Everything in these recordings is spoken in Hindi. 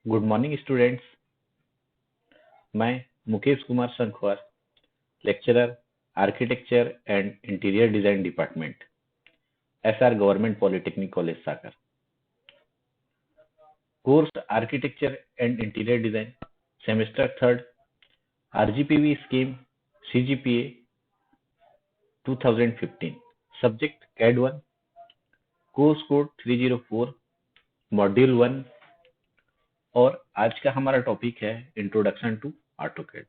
Good morning students. मैं Mukesh Kumar Sankhwar, lecturer architecture and interior design department, SR government polytechnic college Sagar. Course architecture and interior design, semester third, RGPV scheme, CGPA 2015, subject CAD 1, course code 304, module 1। और आज का हमारा टॉपिक है इंट्रोडक्शन टू ऑटोकैड।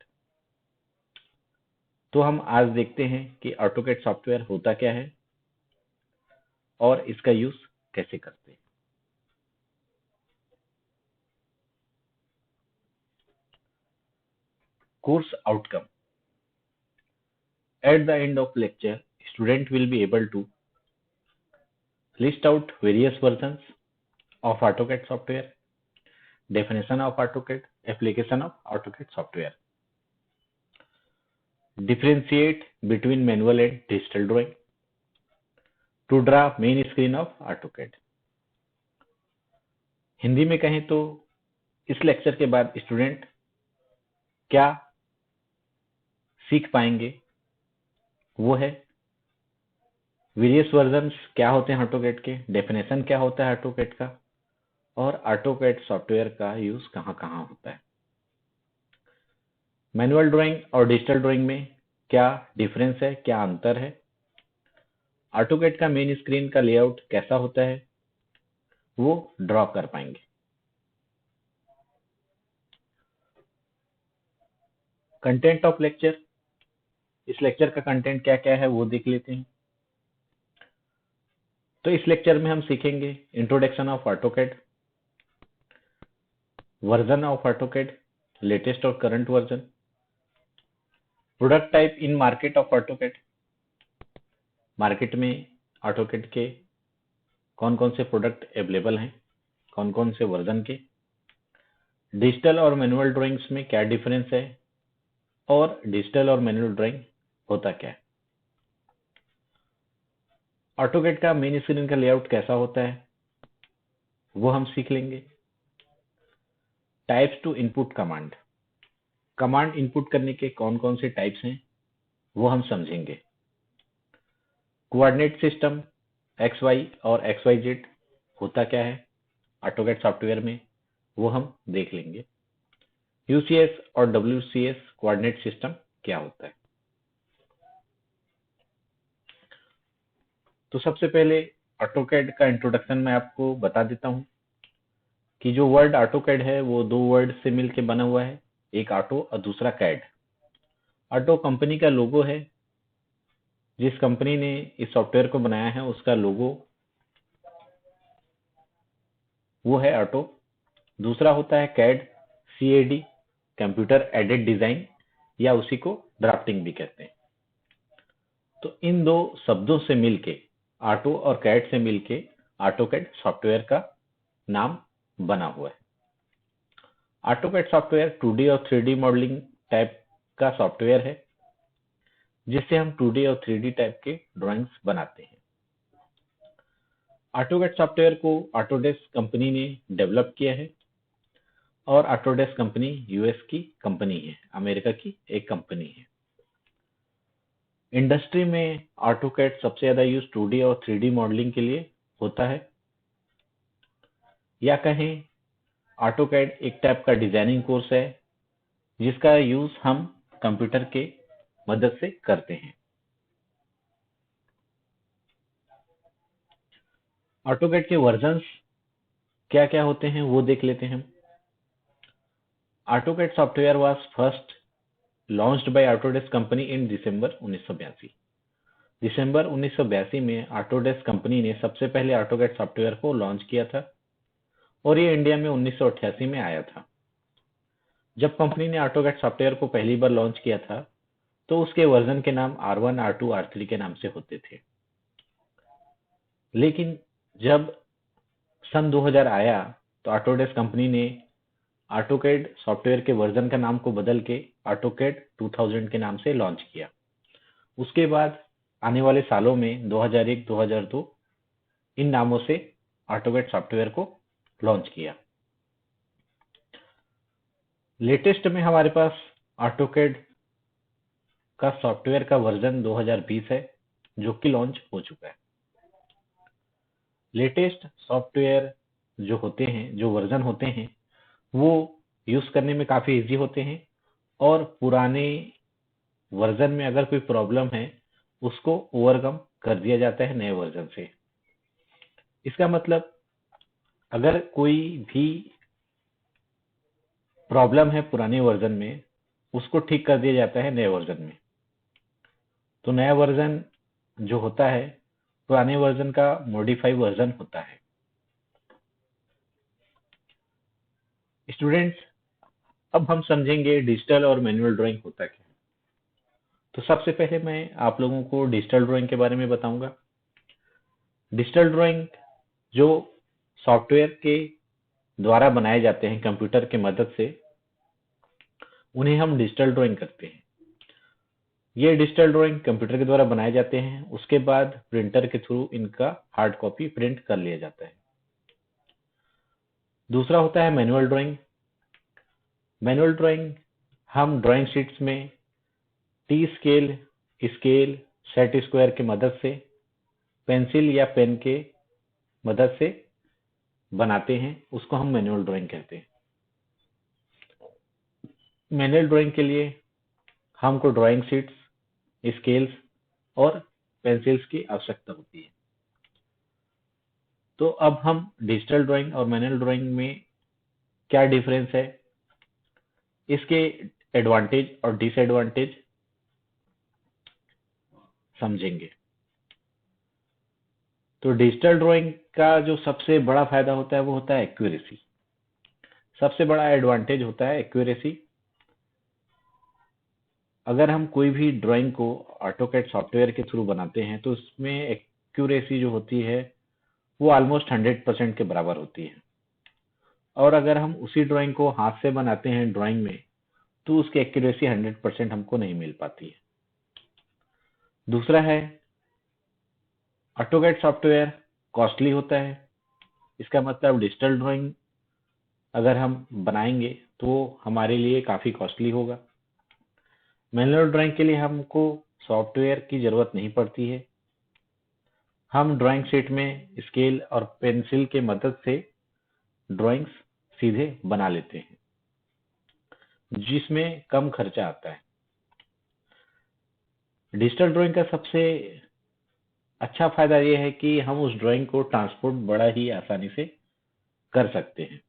तो हम आज देखते हैं कि ऑटोकैड सॉफ्टवेयर होता क्या है और इसका यूज कैसे करते हैं। Course outcome: at the end of lecture, student will be able to list out various versions of AutoCAD software, definition of AutoCAD, application of AutoCAD software, differentiate between manual and digital drawing, to draw main screen of AutoCAD। Hindi में कहें तो इस लेक्चर के बाद स्टूडेंट क्या सीख पाएंगे वो है वेरियस वर्जन्स क्या होते हैं ऑटोकैड के, डेफिनेशन क्या होता है ऑटोकैड का, और ऑटोकैड सॉफ्टवेयर का यूज कहाँ कहाँ होता है। मैनुअल ड्राइंग और डिजिटल ड्राइंग में क्या डिफरेंस है, क्या अंतर है, ऑटोकैड का मेन स्क्रीन का लेआउट कैसा होता है वो ड्रॉ कर पाएंगे। कंटेंट ऑफ लेक्चर: इस लेक्चर का कंटेंट क्या क्या है वो देख लेते हैं। तो इस लेक्चर में हम सीखेंगे introduction of AutoCAD, version of AutoCAD, latest और current version, product type in market of AutoCAD, market में ऑटोकैड के कौन कौन से प्रोडक्ट अवेलेबल हैं, कौन कौन से वर्जन के, डिजिटल और मैनुअल ड्राइंग्स में क्या डिफरेंस है, और डिजिटल और मैनुअल ड्राइंग होता क्या है। ऑटोकैड का मेन स्क्रीन का लेआउट कैसा होता है वो हम सीख लेंगे। Types to input command, command input करने के कौन कौन से टाइप्स हैं वो हम समझेंगे। कोऑर्डिनेट सिस्टम एक्स वाई और एक्स वाई जेड होता क्या है ऑटोकैड सॉफ्टवेयर में वो हम देख लेंगे। यूसीएस और डब्ल्यूसीएस कोऑर्डिनेट सिस्टम क्या होता है। तो सबसे पहले ऑटोकैड का इंट्रोडक्शन मैं आपको बता देता हूँ कि जो वर्ड ऑटोकैड है वो दो वर्ड से मिलकर बना हुआ है, एक ऑटो और दूसरा कैड। ऑटो कंपनी का लोगो है, जिस कंपनी ने इस सॉफ्टवेयर को बनाया है उसका लोगो वो है ऑटो। दूसरा होता है CAD, CAD, computer aided design, या उसी को ड्राफ्टिंग भी कहते हैं। तो इन दो शब्दों से मिलके, ऑटो और कैड से मिलके ऑटोकैड सॉफ्टवेयर का नाम बना हुआ है। ऑटोकैड सॉफ्टवेयर 2D और 3D मॉडलिंग टाइप का सॉफ्टवेयर है, जिससे हम 2D और 3D टाइप के ड्राइंग्स बनाते हैं। ऑटोकैड सॉफ्टवेयर को ऑटोडेस्क कंपनी ने डेवलप किया है, और ऑटोडेस्क कंपनी यूएस की कंपनी है, अमेरिका की एक कंपनी है। इंडस्ट्री में ऑटोकैड सबसे ज्यादा यूज 2D और 3D मॉडलिंग के लिए होता है, या कहें ऑटोकैड एक टाइप का डिजाइनिंग कोर्स है जिसका यूज हम कंप्यूटर के मदद से करते हैं। ऑटोकैड के वर्जन्स क्या क्या होते हैं वो देख लेते हैं हम। AutoCAD software was first launched by Autodesk company in December 1982। दिसंबर 1982 में ऑटोडेस्क कंपनी ने सबसे पहले ऑटोकैड सॉफ्टवेयर को लॉन्च किया था, और ये इंडिया में 1988 में आया था। जब कंपनी ने ऑटोकैड सॉफ्टवेयर को पहली बार लॉन्च किया था तो उसके वर्जन के नाम R1, R2, R3 के नाम से होते थे। लेकिन जब सन 2000 आया तो ऑटोडेस्क कंपनी ने ऑटोकैड सॉफ्टवेयर के वर्जन का नाम को बदल के ऑटोकैड 2000 के नाम से लॉन्च किया। उसके बाद आने वाले सालों में 2001, 2002 इन नामों से ऑटोकैड सॉफ्टवेयर को लॉन्च किया। लेटेस्ट में हमारे पास ऑटोकैड का सॉफ्टवेयर का वर्जन 2020 है, जो कि लॉन्च हो चुका है। लेटेस्ट सॉफ्टवेयर जो होते हैं, जो वर्जन होते हैं, वो यूज करने में काफी इजी होते हैं, और पुराने वर्जन में अगर कोई प्रॉब्लम है, उसको ओवरकम कर दिया जाता है नए वर्जन से। इसका मतलब अगर कोई भी प्रॉब्लम है पुराने वर्जन में, उसको ठीक कर दिया जाता है नए वर्जन में। तो नया वर्जन जो होता है, पुराने वर्जन का मॉडिफाई वर्जन होता है। स्टूडेंट्स, अब हम समझेंगे डिजिटल और मैनुअल ड्राइंग होता क्या है। तो सबसे पहले मैं आप लोगों को डिजिटल ड्राइंग के बारे में बताऊंगा। डिजिटल ड्राइंग जो सॉफ्टवेयर के द्वारा बनाए जाते हैं कंप्यूटर के मदद से, उन्हें हम डिजिटल ड्राइंग करते हैं। ये डिजिटल ड्राइंग कंप्यूटर के द्वारा बनाए जाते हैं, उसके बाद प्रिंटर के थ्रू इनका हार्ड कॉपी प्रिंट कर लिया जाता है। दूसरा होता है मैनुअल ड्राइंग। मैनुअल ड्राइंग हम ड्राइंग शीट्स में T scale, scale, set square की मदद से, पेंसिल या पेन के मदद से बनाते हैं, उसको हम मैनुअल ड्राइंग कहते हैं। मैनुअल ड्राइंग के लिए हमको ड्राइंग शीट्स, स्केल्स और पेंसिल्स की आवश्यकता होती है। तो अब हम डिजिटल ड्राइंग और मैनुअल ड्राइंग में क्या डिफरेंस है, इसके एडवांटेज और डिसएडवांटेज समझेंगे। तो डिजिटल ड्राइंग का जो सबसे बड़ा फायदा होता है, वो होता है एक्यूरेसी। सबसे बड़ा एडवांटेज होता है एक्यूरेसी। अगर हम कोई भी ड्राइंग को ऑटोकैड सॉफ्टवेयर के थ्रू बनाते हैं, तो उसमें एक्यूरेसी जो होती है, वो ऑलमोस्ट 100% के बराबर होती है। और अगर हम उसी ड्राइंग को हाथ से बनाते हैं ड्राइंग में, तो उसकी एक्यूरेसी 100% हमको नहीं मिल पाती है। दूसरा है, ऑटोकैड सॉफ्टवेयर कॉस्टली होता है। इसका मतलब डिजिटल ड्राइंग अगर हम बनाएंगे तो हमारे लिए काफी कॉस्टली होगा। मैनुअल ड्राइंग के लिए हमको सॉफ्टवेयर की जरूरत नहीं पड़ती है। हम ड्राइंग शीट में स्केल और पेंसिल के मदद से ड्राइंग्स सीधे बना लेते हैं, जिसमें कम खर्चा आता है। डिजिटल ड्राइंग का सबसे अच्छा फायदा यह है कि हम उस ड्राइंग को ट्रांसपोर्ट बड़ा ही आसानी से कर सकते हैं।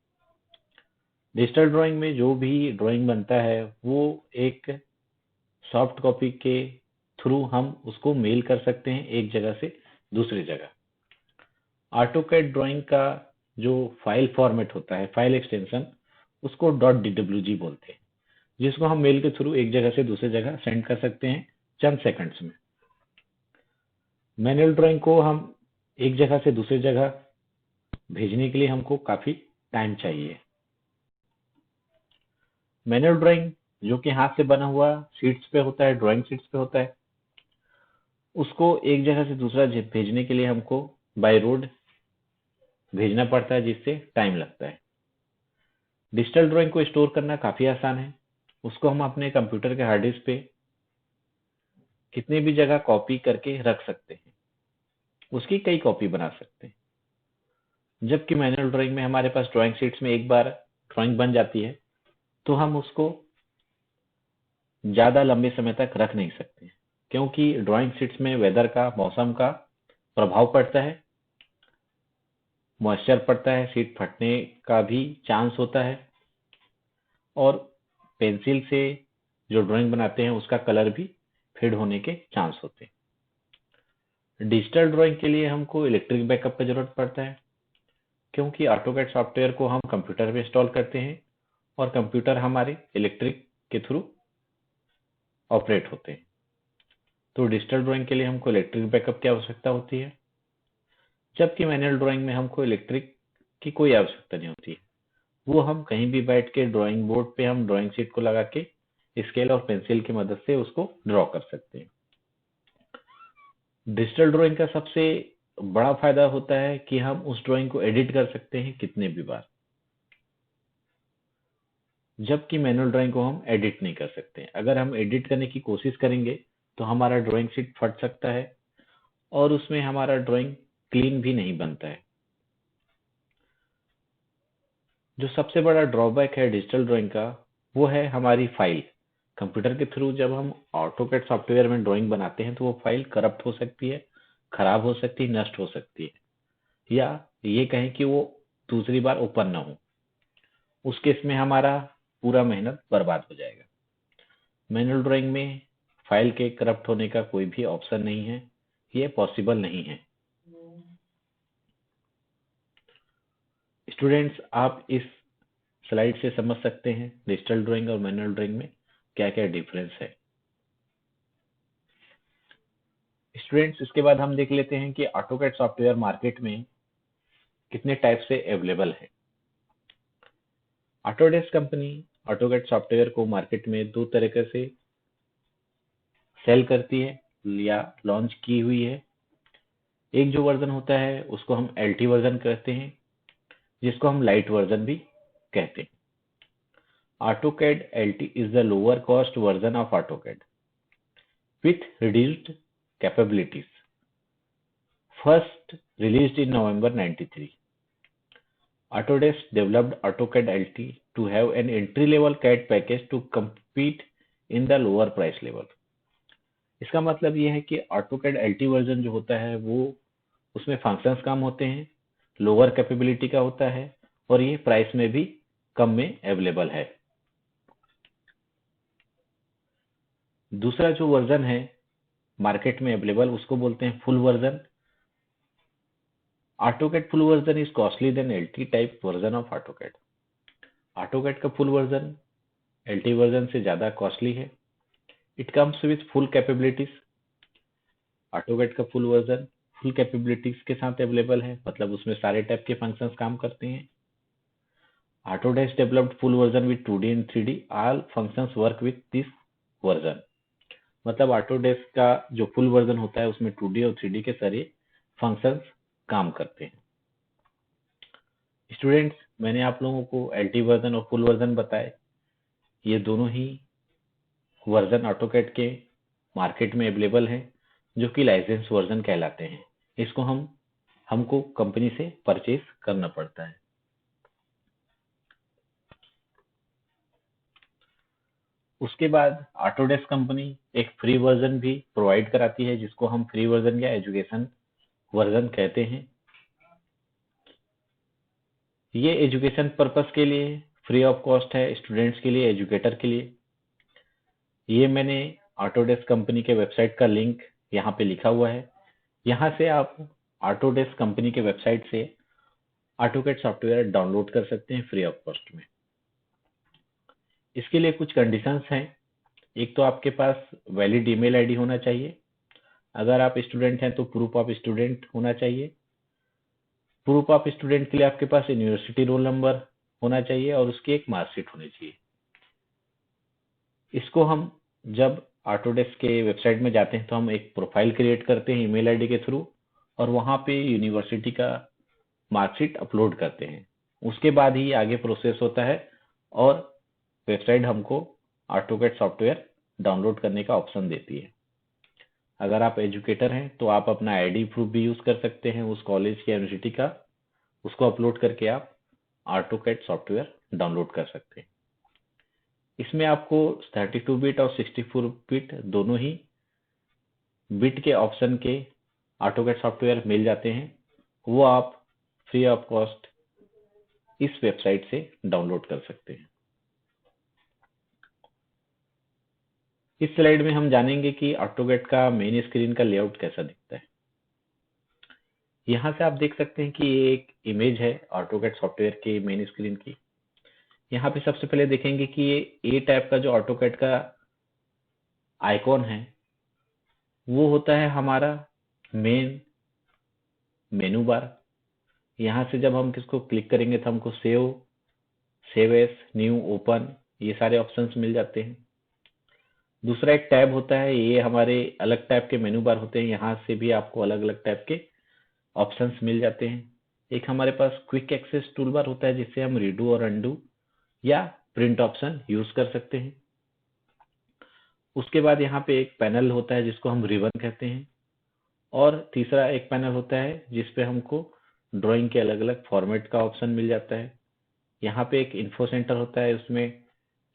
डिजिटल ड्राइंग में जो भी ड्राइंग बनता है, वो एक सॉफ्ट कॉपी के थ्रू हम उसको मेल कर सकते हैं एक जगह से दूसरी जगह। ऑटोकैड ड्राइंग का जो फाइल फॉर्मेट होता है, फाइल एक्सटेंशन, उसको .dwg बोलते हैं, जिसको हम मेल के थ्रू एक जगह से दूसरी जगह सेंड कर सकते हैं चंद सेकंड्स में। मैनुअल ड्राइंग को हम एक जगह से दूसरी जगह भेजने के लिए हमको काफी टाइम चाहिए। मैनुअल ड्राइंग जो कि हाथ से बना हुआ शीट्स पे होता है, ड्राइंग शीट्स पे होता है, उसको एक जगह से दूसरा भेजने के लिए हमको बाय रोड भेजना पड़ता है, जिससे टाइम लगता है। डिजिटल ड्राइंग को स्टोर करना काफी आसान है। उसको हम अपने कंप्यूटर के हार्ड डिस्क पे कितने भी जगह कॉपी करके रख सकते हैं, उसकी कई कॉपी बना सकते हैं। जबकि मैनुअल ड्राइंग में हमारे पास ड्राइंग शीट्स में एक बार ड्राइंग बन जाती है, तो हम उसको ज्यादा लंबे समय तक रख नहीं सकते, क्योंकि ड्राइंग शीट्स में वेदर का, मौसम का प्रभाव पड़ता है, मॉइस्चर पड़ता है, शीट फटने का भी चांस होता है, और पेंसिल से जो ड्राइंग बनाते हैं उसका कलर भी फेड होने के चांस होते हैं। डिजिटल ड्राइंग के लिए हमको इलेक्ट्रिक बैकअप की जरूरत पड़ता है, क्योंकि ऑटोकैड सॉफ्टवेयर को हम कंप्यूटर में इंस्टॉल करते हैं, और कंप्यूटर हमारे इलेक्ट्रिक के थ्रू ऑपरेट होते हैं। तो डिजिटल ड्राइंग के लिए हमको इलेक्ट्रिक बैकअप की आवश्यकता होती है, जबकि मैनुअल ड्राइंग में हमको इलेक्ट्रिक की कोई आवश्यकता नहीं होती है। वो हम कहीं भी बैठ के ड्राइंग बोर्ड पे हम ड्राइंग शीट को लगा के स्केल और पेंसिल की मदद से उसको ड्रॉ कर सकते हैं। डिजिटल ड्राइंग का सबसे बड़ा फायदा होता है कि हम उस ड्राइंग को एडिट कर सकते हैं कितने भी बार। जबकि मैनुअल ड्राइंग को हम एडिट नहीं कर सकते। अगर हम एडिट करने की कोशिश करेंगे तो हमारा ड्राइंग शीट फट सकता है और उसमें हमारा ड्राइंग क्लीन भी नहीं बनता है। जो सबसे बड़ा ड्रॉबैक है डिजिटल ड्राइंग का, वो है हमारी फाइल। कंप्यूटर के थ्रू जब हम ऑटोकैड सॉफ्टवेयर में ड्राइंग बनाते हैं तो वो फाइल करप्ट हो सकती है, खराब हो सकती है, नष्ट हो सकती है, या ये कहें कि वो दूसरी बार ओपन ना हो। उस केस में हमारा पूरा मेहनत बर्बाद हो जाएगा। मैनुअल ड्राइंग में फाइल के करप्ट होने का कोई भी ऑप्शन नहीं है, ये पॉसिबल नहीं है। स्टूडेंट्स, आप इस स्लाइड से समझ सकते हैं डिजिटल ड्राइंग और मैनुअल ड्राइंग में क्या क्या डिफरेंस है। स्टूडेंट्स, इसके बाद हम देख लेते हैं कि ऑटोकैड सॉफ्टवेयर मार्केट में कितने टाइप से अवेलेबल है। ऑटोडेस्क कंपनी ऑटोकैड सॉफ्टवेयर को मार्केट में दो तरीके से सेल करती है या लॉन्च की हुई है। एक जो वर्जन होता है उसको हम एलटी वर्जन कहते हैं, जिसको हम लाइट वर्जन भी कहते हैं। AutoCAD LT is the lower cost version of AutoCAD with reduced capabilities. First released in November 93. Autodesk developed AutoCAD LT to have an entry-level CAD package to compete in the lower price level. इसका मतलब ये है कि AutoCAD LT वर्जन जो होता है वो उसमें फंक्शंस कम होते हैं, लोअर कैपेबिलिटी का होता है और ये प्राइस में भी कम में अवेलेबल है। दूसरा जो वर्जन है मार्केट में अवेलेबल उसको बोलते हैं full version. AutoCAD full version is costly than LT type version of AutoCAD। AutoCAD का फुल वर्जन LT वर्जन से ज्यादा कॉस्टली है। It comes with full capabilities. AutoCAD का फुल वर्जन फुल कैपेबिलिटीज के साथ अवेलेबल है, मतलब उसमें सारे टाइप के फंक्शंस काम करते हैं। Autodesk developed full version with 2D and 3D. All functions work with this version. मतलब Autodesk का जो फुल वर्जन होता है उसमें 2D और 3D के सारे फंक्शंस काम करते हैं। स्टूडेंट्स, मैंने आप लोगों को LT वर्जन और फुल वर्जन बताए। ये दोनों ही वर्जन ऑटोकैड के मार्केट में अवेलेबल है, जो कि लाइसेंस वर्जन कहलाते हैं। इसको हमको कंपनी से परचेज करना पड़ता है। उसके बाद ऑटोडेस्क कंपनी एक फ्री वर्जन भी प्रोवाइड कराती है, जिसको हम फ्री वर्जन या एजुकेशन वर्जन कहते हैं। ये एजुकेशन पर्पस के लिए फ्री ऑफ कॉस्ट है, स्टूडेंट्स के लिए, एजुकेटर के लिए। ये मैंने ऑटोडेस्क कंपनी के वेबसाइट का लिंक यहाँ पे लिखा हुआ है। यहाँ से आप ऑटोडेस्क कंपनी के वेबसाइट से ऑटोकैड सॉफ्टवेयर डाउनलोड कर सकते हैं फ्री ऑफ कॉस्ट में। इसके लिए कुछ कंडीशंस हैं। एक तो आपके पास वैलिड ईमेल आईडी होना चाहिए। अगर आप स्टूडेंट हैं तो प्रूफ ऑफ स्टूडेंट होना चाहिए। प्रूफ ऑफ स्टूडेंट के लिए आपके पास यूनिवर्सिटी रोल नंबर होना चाहिए और उसकी एक मार्कशीट होनी चाहिए। इसको हम जब ऑटोडेस्क के वेबसाइट में जाते हैं तो हम एक प्रोफाइल क्रिएट करते हैं ईमेल आईडी के थ्रू और वहां पे यूनिवर्सिटी का मार्कशीट अपलोड करते हैं। उसके बाद ही आगे प्रोसेस होता है और वेबसाइट हमको ऑटोकैड सॉफ्टवेयर डाउनलोड करने का ऑप्शन देती है। अगर आप एजुकेटर हैं तो आप अपना आईडी प्रूफ भी यूज कर सकते हैं उस कॉलेज या यूनिवर्सिटी का। उसको अपलोड करके आप ऑटोकैड सॉफ्टवेयर डाउनलोड कर सकते हैं। इसमें आपको 32 बिट और 64 बिट दोनों ही बिट के ऑप्शन के ऑटोकैड सॉफ्टवेयर मिल जाते हैं। वो आप फ्री ऑफ कॉस्ट इस वेबसाइट से डाउनलोड कर सकते हैं। इस स्लाइड में हम जानेंगे कि ऑटोकैड का मेन स्क्रीन का लेआउट कैसा दिखता है। यहाँ से आप देख सकते हैं कि ये एक इमेज है ऑटोकैड सॉफ्टवेयर के मेन स्क्रीन की। यहाँ पे सबसे पहले देखेंगे कि ये ए टाइप का जो ऑटोकैड का आइकॉन है वो होता है हमारा मेन मेनू बार। यहाँ से जब हम किसको क्लिक करेंगे तो हमको सेव एस, न्यू, ओपन ये सारे ऑप्शंस मिल जाते हैं। दूसरा एक टैब होता है, ये हमारे अलग टाइप के मेनू बार होते हैं। यहाँ से भी आपको अलग अलग टाइप के ऑप्शंस मिल जाते हैं। एक हमारे पास क्विक एक्सेस टूल बार होता है जिससे हम रीडू और अंडू या प्रिंट ऑप्शन यूज कर सकते हैं। उसके बाद यहाँ पे एक पैनल होता है जिसको हम रिबन कहते हैं, और तीसरा एक पैनल होता है जिसपे हमको ड्राइंग के अलग अलग फॉर्मेट का ऑप्शन मिल जाता है। यहाँ पे एक इन्फो सेंटर होता है, उसमें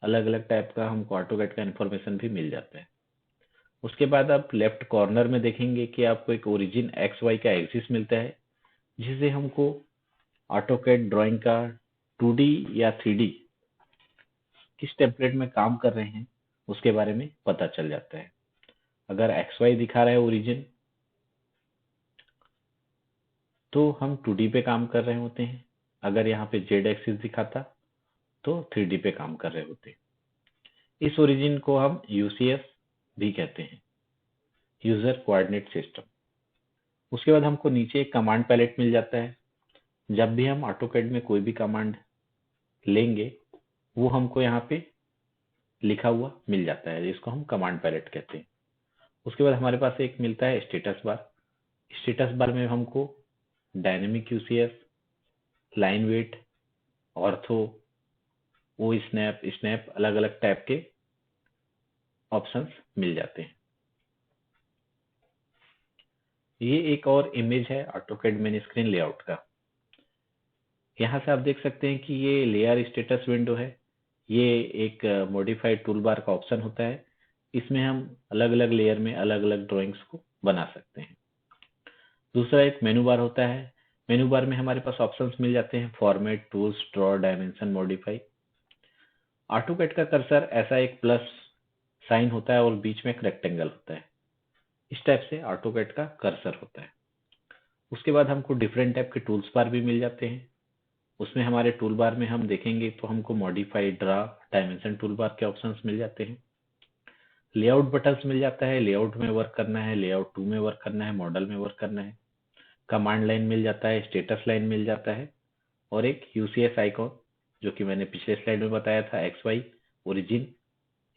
अलग अलग टाइप का हमको ऑटोकैड का इंफॉर्मेशन भी मिल जाता है। उसके बाद आप लेफ्ट कॉर्नर में देखेंगे कि आपको एक ओरिजिन एक्स वाई का एक्सिस मिलता है, जिसे हमको ऑटोकैड ड्राइंग का 2D या 3D किस टेम्पलेट में काम कर रहे हैं उसके बारे में पता चल जाता है। अगर एक्स वाई दिखा रहा है ओरिजिन, तो हम 2D पे काम कर रहे होते हैं। अगर यहाँ पे जेड एक्सिस दिखाता तो 3D पे काम कर रहे होते हैं। इस ओरिजिन को हम यूसीएस भी कहते हैं, यूजर कोऑर्डिनेट सिस्टम। उसके बाद हमको नीचे एक कमांड पैलेट मिल जाता है। जब भी हम ऑटोकैड में कोई भी कमांड लेंगे, वो हमको यहाँ पे लिखा हुआ मिल जाता है, जिसको हम कमांड पैलेट कहते हैं। उसके बाद हमारे पास एक मिलता है स्टेटस बार। स्टेटस बार में हमको dynamic UCS, line weight, ortho, O snap, snap, अलग अलग टाइप के ऑप्शंस मिल जाते हैं। ये एक और इमेज है ऑटोकैड मेन स्क्रीन लेआउट का। यहाँ से आप देख सकते हैं कि ये लेयर स्टेटस विंडो है। ये एक मॉडिफाइड टूल बार का ऑप्शन होता है। इसमें हम अलग अलग लेयर में अलग अलग ड्राइंग्स को बना सकते हैं। दूसरा एक मेनू बार होता है। मेनू बार में हमारे पास ऑप्शंस मिल जाते हैं, format, tools, draw, dimension, modify. AutoCAD का कर्सर ऐसा एक प्लस साइन होता है और बीच में एक रेक्टेंगल होता है। इस टाइप से ऑटोकैड का कर्सर होता है। उसके बाद हमको डिफरेंट टाइप के टूल्स बार भी मिल जाते हैं। उसमें हमारे टूल बार में हम देखेंगे तो हमको modify, draw, dimension tool bar के ऑप्शंस मिल जाते हैं। लेआउट बटन्स मिल जाता है, लेआउट में वर्क करना है, लेआउट 2 में वर्क करना है, मॉडल में वर्क करना है। कमांड लाइन मिल जाता है, स्टेटस लाइन मिल जाता है, और एक यूसीएस आइकॉन जो कि मैंने पिछले स्लाइड में बताया था, एक्स वाई ओरिजिन,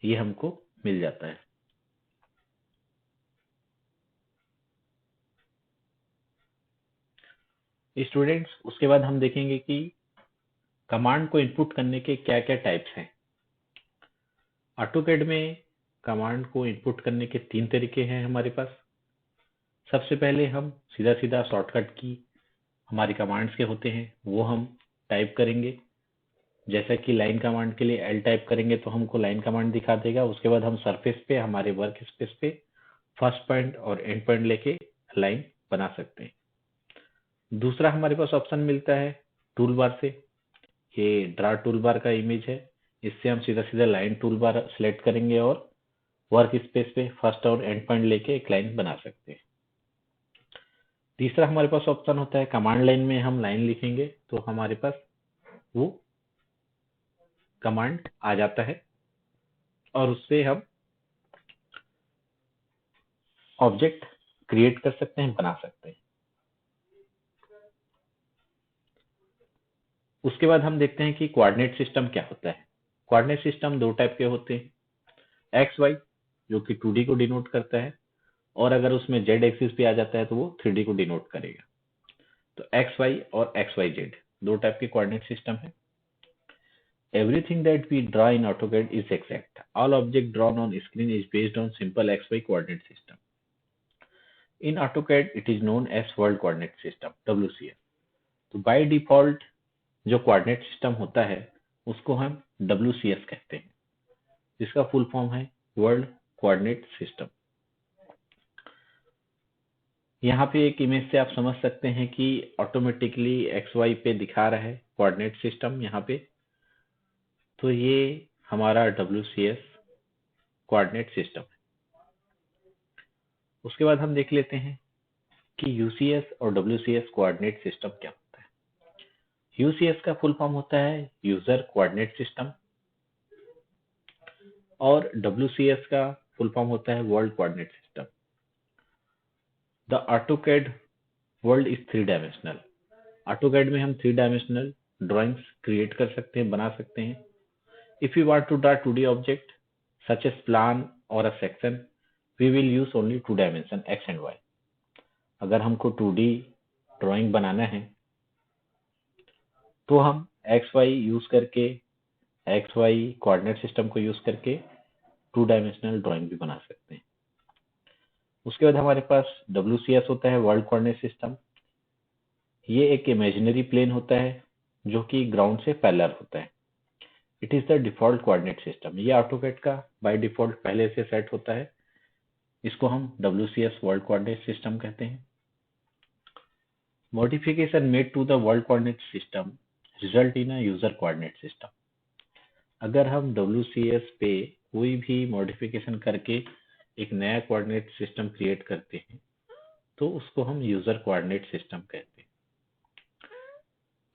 ये हमको मिल जाता है। स्टूडेंट्स, उसके बाद हम देखेंगे कि कमांड को इनपुट करने के क्या क्या टाइप्स हैं। ऑटोकैड में कमांड को इनपुट करने के 3 तरीके हैं हमारे पास। सबसे पहले हम सीधा सीधा शॉर्टकट की हमारी कमांड्स के होते हैं वो हम टाइप करेंगे। जैसा कि लाइन कमांड के लिए एल टाइप करेंगे तो हमको लाइन कमांड दिखा देगा। उसके बाद हम सरफेस पे, हमारे वर्क स्पेस पे फर्स्ट पॉइंट और एंड पॉइंट लेके लाइन बना सकते हैं। दूसरा हमारे पास ऑप्शन मिलता है टूल बार से। ये ड्रा टूल बार का इमेज है। इससे हम सीधा सीधा लाइन टूल बार सिलेक्ट करेंगे और वर्क स्पेस पे फर्स्ट और एंड पॉइंट लेके एक लाइन बना सकते हैं। तीसरा हमारे पास ऑप्शन होता है कमांड लाइन में हम लाइन लिखेंगे तो हमारे पास वो कमांड आ जाता है और उससे हम ऑब्जेक्ट क्रिएट कर सकते हैं, बना सकते हैं। उसके बाद हम देखते हैं कि कोऑर्डिनेट सिस्टम क्या होता है। कोऑर्डिनेट सिस्टम 2 टाइप के होते हैं, एक्स वाई जो कि 2D को डिनोट करता है, और अगर उसमें जेड एक्सिस भी आ जाता है तो वो 3D को डिनोट करेगा। तो एक्स वाई और एक्स वाई जेड 2 टाइप के कोऑर्डिनेट सिस्टम है। Everything that we draw in AutoCAD is exact. All object drawn on screen is based on simple XY coordinate system. In AutoCAD, it is known as World Coordinate System (WCS). तो by default जो कोऑर्डिनेट सिस्टम होता है उसको हम WCS कहते हैं, जिसका फुल फॉर्म है वर्ल्ड कोऑर्डिनेट सिस्टम। यहाँ पे एक इमेज से आप समझ सकते हैं कि ऑटोमेटिकली XY पे दिखा रहा है कोऑर्डिनेट सिस्टम यहाँ पे। तो ये हमारा WCS कोऑर्डिनेट सिस्टम है। उसके बाद हम देख लेते हैं कि यूसीएस और डब्ल्यूसीएस कोऑर्डिनेट सिस्टम क्या होता है। यूसीएस का फुल फॉर्म होता है यूजर कोऑर्डिनेट सिस्टम, और डब्ल्यूसीएस का फुल फॉर्म होता है world coordinate system. The AutoCAD world is 3 dimensional. AutoCAD में हम 3 डायमेंशनल ड्राइंग्स क्रिएट कर सकते हैं, बना सकते हैं। If you want to draw 2D object such as plan और a section, we will use only 2 dimension X and Y. अगर हमको 2D ड्राइंग बनाना है तो हम एक्स वाई यूज करके एक्स वाई कोऑर्डिनेट सिस्टम को यूज करके 2 डायमेंशनल ड्राइंग भी बना सकते हैं। उसके बाद हमारे पास WCS होता है, वर्ल्ड कोऑर्डिनेट सिस्टम। ये एक इमेजिनरी प्लेन होता है जो कि ग्राउंड से पैरेलल होता है। It is the default coordinate system. ये ऑटोकैड का बाय डिफॉल्ट पहले से सेट होता है। इसको हम WCS वर्ल्ड कोऑर्डिनेट सिस्टम कहते हैं। Modification made to the world coordinate system result in a user coordinate system. अगर हम WCS पे कोई भी मॉडिफिकेशन करके एक नया कोऑर्डिनेट सिस्टम क्रिएट करते हैं तो उसको हम यूजर कोऑर्डिनेट सिस्टम कहते हैं।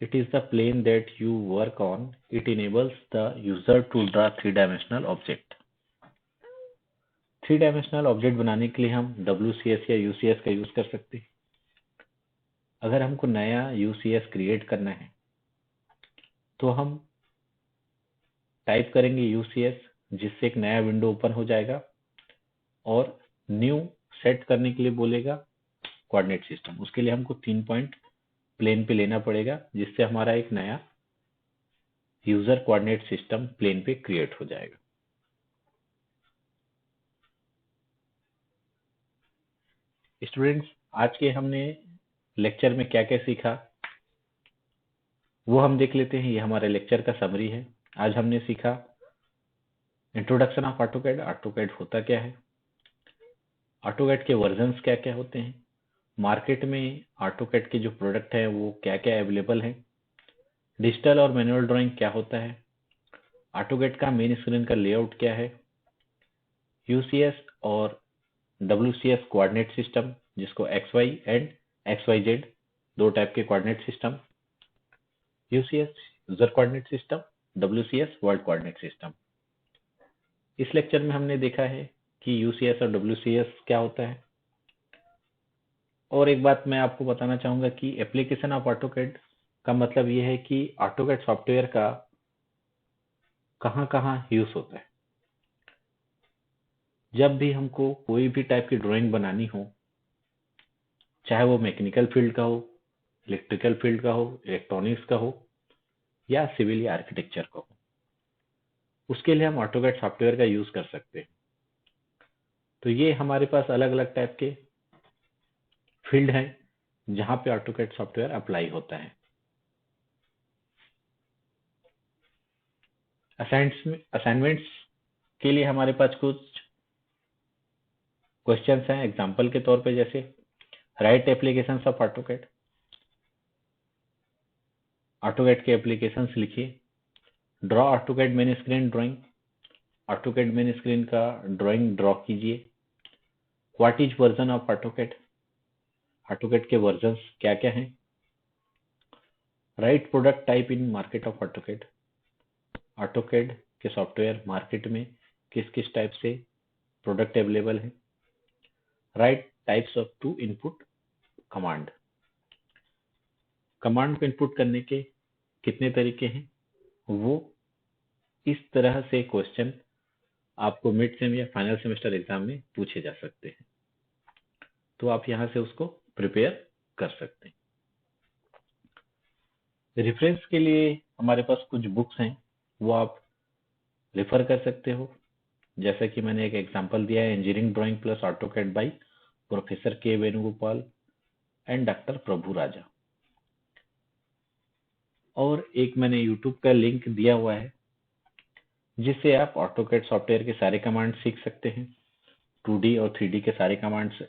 It is the plane that you work on. It enables the user to draw 3 dimensional object. 3 dimensional object बनाने के लिए हम WCS या UCS का यूज कर सकते हैं। अगर हमको नया UCS क्रिएट करना है तो हम टाइप करेंगे UCS, जिससे एक नया विंडो ओपन हो जाएगा और न्यू सेट करने के लिए बोलेगा कोऑर्डिनेट सिस्टम। उसके लिए हमको 3 पॉइंट प्लेन पे लेना पड़ेगा, जिससे हमारा एक नया यूजर कोऑर्डिनेट सिस्टम प्लेन पे क्रिएट हो जाएगा। स्टूडेंट्स, आज के हमने लेक्चर में क्या क्या सीखा वो हम देख लेते हैं। ये हमारे लेक्चर का समरी है। आज हमने सीखा इंट्रोडक्शन ऑफ ऑटोकैड, ऑटोकैड होता क्या है, ऑटोकैड के वर्जन्स क्या क्या होते हैं, मार्केट में ऑटोकैड के जो प्रोडक्ट है वो क्या क्या अवेलेबल है, डिजिटल और मैनुअल ड्राइंग क्या होता है, ऑटोकैड का मेन स्क्रीन का लेआउट क्या है, UCS और WCS कोऑर्डिनेट सिस्टम, जिसको XY एंड XYZ दो टाइप के coordinate system, UCS user coordinate system, WCS world coordinate system. इस लेक्चर में हमने देखा है कि UCS और WCS क्या होता है। और एक बात मैं आपको बताना चाहूंगा कि एप्लीकेशन ऑफ ऑटोकैड का मतलब ये है कि ऑटोकैड सॉफ्टवेयर का कहाँ कहाँ यूज होता है। जब भी हमको कोई भी टाइप की ड्राइंग बनानी हो, चाहे वो मैकेनिकल फील्ड का हो, इलेक्ट्रिकल फील्ड का हो, इलेक्ट्रॉनिक्स का हो या सिविल या आर्किटेक्चर का हो, उसके लिए हम ऑटोकैड सॉफ्टवेयर का यूज कर सकते हैं। तो ये हमारे पास अलग अलग टाइप के फील्ड हैं जहां पे ऑटोकैड सॉफ्टवेयर अप्लाई होता है। असाइनमेंट्स के लिए हमारे पास कुछ क्वेश्चंस हैं एग्जांपल के तौर पे, जैसे write applications of AutoCAD. AutoCAD के एप्लीकेशंस लिखिए। Draw AutoCAD main screen drawing. AutoCAD main screen का ड्राइंग ड्रॉ कीजिए। What is version of AutoCAD. AutoCAD के वर्जन्स क्या क्या हैं। Write product type in market of AutoCAD. AutoCAD के सॉफ्टवेयर मार्केट में किस किस टाइप से प्रोडक्ट अवेलेबल है। Write types of to input command. Command को इनपुट करने के कितने तरीके हैं, वो इस तरह से क्वेश्चन आपको मिड सेम या फाइनल सेमेस्टर एग्जाम में पूछे जा सकते हैं, तो आप यहां से उसको प्रिपेयर कर सकते हैं। रेफरेंस के लिए हमारे पास कुछ बुक्स हैं, वो आप रेफर कर सकते हो। जैसा कि मैंने एक एग्जांपल दिया है, engineering drawing plus AutoCAD by professor के वेणुगोपाल एंड डॉक्टर प्रभु राजा। और एक मैंने यूट्यूब का लिंक दिया हुआ है जिससे आप ऑटोकैड सॉफ्टवेयर के सारे कमांड सीख सकते हैं, 2D और 3D के सारे कमांड्स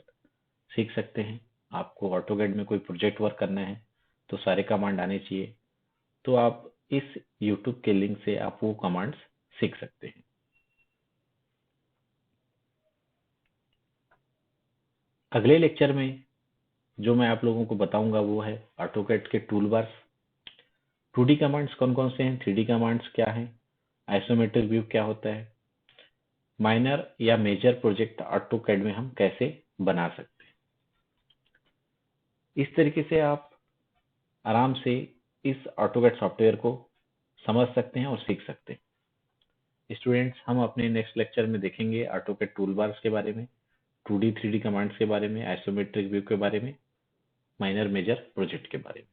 सीख सकते हैं। आपको ऑटोकैड में कोई प्रोजेक्ट वर्क करना है तो सारे कमांड आने चाहिए, तो आप इस यूट्यूब के लिंक से आप वो कमांड्स सीख सकते हैं। अगले लेक्चर में जो मैं आप लोगों को बताऊंगा वो है ऑटोकैड के टूल बार्स। 2D कमांड्स कौन कौन से हैं, 3D कमांड्स क्या हैं, आइसोमेट्रिक व्यू क्या होता है, माइनर या मेजर प्रोजेक्ट ऑटोकैड में हम कैसे बना सकते हैं। इस तरीके से आप आराम से इस ऑटोकैड सॉफ्टवेयर को समझ सकते हैं और सीख सकते हैं। स्टूडेंट्स, हम अपने नेक्स्ट लेक्चर में देखेंगे ऑटोकैड टूल बार्स के बारे में, 2D 3D कमांड्स के बारे में, आइसोमेट्रिक व्यू के बारे में, माइनर मेजर प्रोजेक्ट के बारे में।